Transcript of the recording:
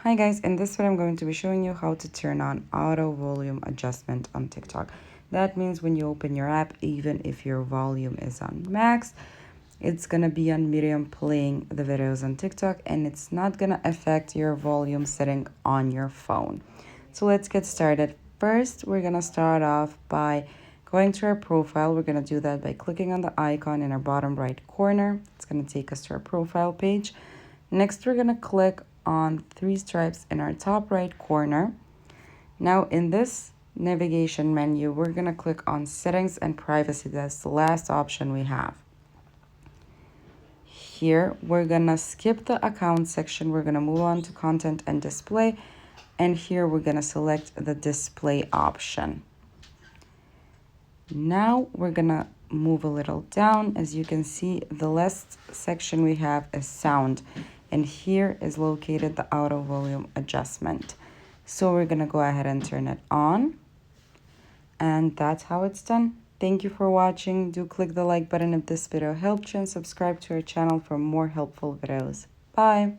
Hi guys, in this video I'm going to be showing you how to turn on auto volume adjustment on TikTok. That means when you open your app, even if your volume is on max, it's gonna be on medium playing the videos on TikTok, and it's not gonna affect your volume setting on your phone. So let's get started. First, we're gonna start off by going to our profile. We're gonna do that by clicking on the icon in our bottom right corner. It's gonna take us to our profile page. Next, we're gonna click on three stripes in our top right corner. Now in this navigation menu, we're gonna click on settings and privacy. That's the last option we have. Here, we're gonna skip the account section. We're gonna move on to content and display. And here we're gonna select the display option. Now we're gonna move a little down. As you can see, the last section we have is sound, and here is located the auto volume adjustment. So we're gonna go ahead and turn it on, and that's how it's done. Thank you for watching. Do click the like button if this video helped you, and subscribe to our channel for more helpful videos. Bye.